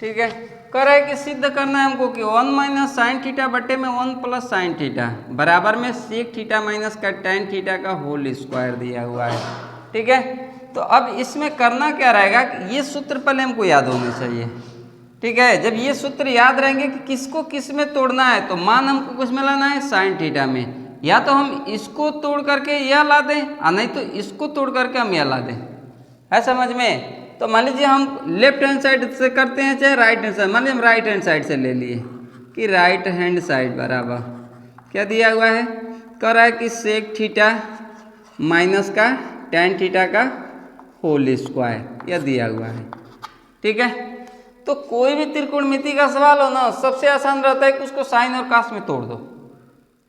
ठीक है। कह रहा है कि सिद्ध करना है हमको कि 1 माइनस साइन थीटा बट्टे में 1 प्लस साइन थीटा बराबर में सेक थीटा माइनस का टेन थीटा का होल स्क्वायर दिया हुआ है। ठीक है, तो अब इसमें करना क्या रहेगा कि ये सूत्र पहले हमको याद होने चाहिए। ठीक है, जब ये सूत्र याद रहेंगे कि किसको किस में तोड़ना है, तो मान हमको किस में लाना है, साइन थीटा में। या तो हम इसको तोड़ करके यह ला दें और नहीं तो इसको तोड़ करके हम यह ला दें, है समझ में। तो मान लीजिए हम लेफ्ट हैंड साइड से करते हैं चाहे राइट हैंड साइड, मान लीजिए हम राइट हैंड साइड से ले लिए कि राइट हैंड साइड बराबर क्या दिया हुआ है, कह रहा है कि सेक थीटा माइनस का टेन थीटा का होल स्क्वायर यह दिया हुआ है। ठीक है, तो कोई भी त्रिकोणमिति का सवाल हो ना, सबसे आसान रहता है कि उसको साइन और कास में तोड़ दो,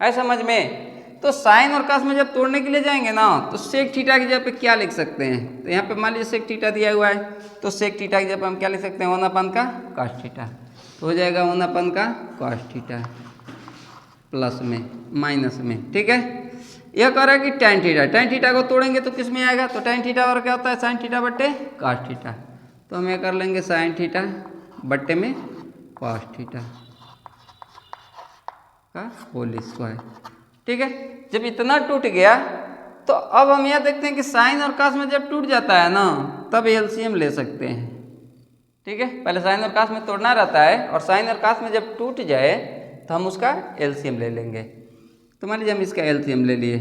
है समझ में। तो साइन और कास में जब तोड़ने के लिए जाएंगे ना, तो सेक थीटा की जगह पे क्या लिख सकते हैं, तो यहाँ पे मान लीजिए सेक थीटा दिया हुआ है, तो सेक थीटा की जगह पे हम क्या लिख सकते हैं, 1 अपन का कॉस थीटा, तो हो जाएगा 1 अपन का कॉस थीटा प्लस में माइनस में। ठीक है, यह कह रहा है कि टेन थीटा को तोड़ेंगे तो किस में आएगा, तो टेन थीटा और क्या होता है, साइन थीटा बट्टे कॉस थीटा, तो हम यह कर लेंगे साइन थीटा बट्टे में कॉस थीटा का होल स्क्वायर। ठीक है, जब इतना टूट गया तो अब हम यह देखते हैं कि साइन और कास में जब टूट जाता है ना, तब एलसीएम ले सकते हैं। ठीक है, पहले साइन और कास में तोड़ना रहता है और साइन और कास में जब टूट जाए तो हम उसका एलसीएम ले लेंगे। तो मान लीजिए हम इसका एलसीएम ले लिए,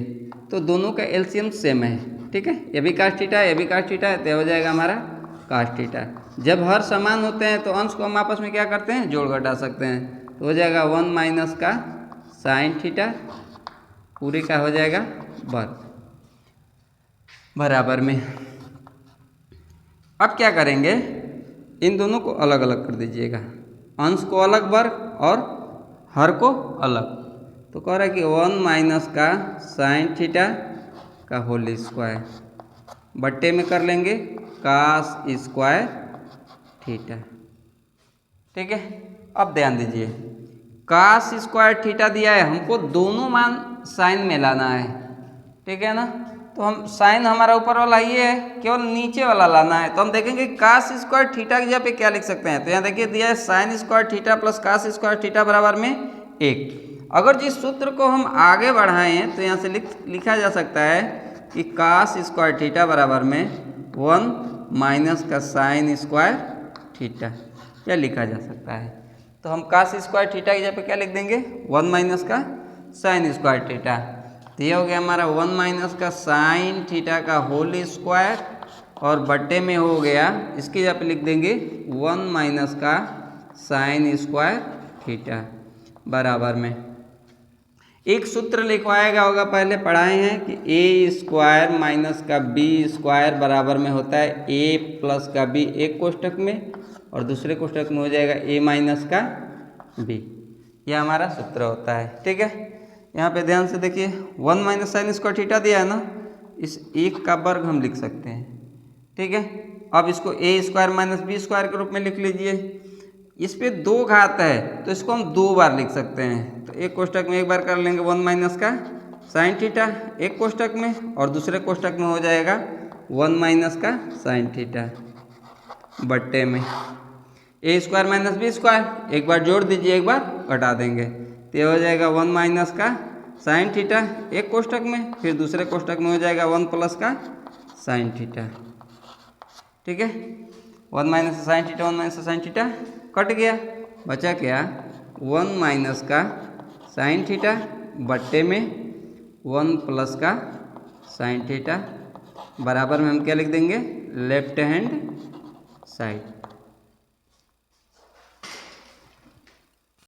तो दोनों का एलसीएम सेम है। ठीक है, ये भी कास थीटा है, ये भी कास थीटा है, तो हो जाएगा हमारा कास थीटा। जब हर समान होते हैं तो अंश को हम आपस में क्या करते हैं, जोड़ घटा सकते हैं, तो हो जाएगा 1 माइनस का साइन थीटा पूरे का हो जाएगा वर्ग बराबर में। अब क्या करेंगे, इन दोनों को अलग अलग कर दीजिएगा, अंश को अलग वर्ग और हर को अलग। तो कह रहा है कि 1 माइनस का साइन थीटा का होल स्क्वायर बट्टे में कर लेंगे कास स्क्वायर थीटा। ठीक है, अब ध्यान दीजिए, कास स्क्वायर थीटा दिया है हमको, दोनों मान साइन में लाना है। ठीक है ना, तो हम साइन हमारा ऊपर वाला ये है, केवल नीचे वाला लाना है। तो हम देखेंगे कास स्क्वायर थीटा की जगह पे क्या लिख सकते हैं, तो यहाँ देखिए दिया है sine square theta plus cos square theta बराबर में 1। अगर जिस सूत्र को हम आगे बढ़ाएं हैं तो यहाँ से लिखा जा सकता है कि कास स्क्वायर थीटा बराबर में 1 माइनस का साइन स्क्वायर थीटा, यह लिखा जा सकता है। तो हम कास स्क्वायर थीटा की जगह पे क्या लिख देंगे, 1 माइनस का साइन स्क्वायर थीटा, तो ये हो गया हमारा 1 माइनस का साइन थीटा का होल स्क्वायर और बट्टे में हो गया इसकी जगह पे लिख देंगे 1 माइनस का साइन स्क्वायर थीटा बराबर में। एक सूत्र लिखवाएगा होगा, पहले पढ़ाए हैं कि ए स्क्वायर माइनस का बी स्क्वायर बराबर में होता है ए प्लस का बी एक कोष्टक में, और दूसरे कोष्टक में हो जाएगा ए माइनस का बी, यह हमारा सूत्र होता है। ठीक है, यहाँ पे ध्यान से देखिए 1 माइनस साइन स्क्वायर थीटा दिया है ना, इस एक का वर्ग हम लिख सकते हैं। ठीक है, अब इसको ए स्क्वायर माइनस बी स्क्वायर के रूप में लिख लीजिए। इस पे 2 घात है तो इसको हम 2 बार लिख सकते हैं, तो एक कोष्टक में एक बार कर लेंगे 1 माइनस का साइन थीटा एक कोष्टक में, और दूसरे कोष्टक में हो जाएगा 1 माइनस का साइन थीटा बट्टे में ए स्क्वायर माइनस बी स्क्वायर, एक बार जोड़ दीजिए एक बार घटा देंगे, तो ये हो जाएगा 1 माइनस का साइन थीटा एक कोष्टक में, फिर दूसरे कोष्टक में हो जाएगा 1 प्लस का साइन थीटा। ठीक है, 1 minus sine theta 1 minus sine theta cut गया, बचा क्या 1 माइनस का साइन थीटा बट्टे में 1 प्लस का साइन थीटा बराबर में हम क्या लिख देंगे, लेफ्ट हैंड साइड।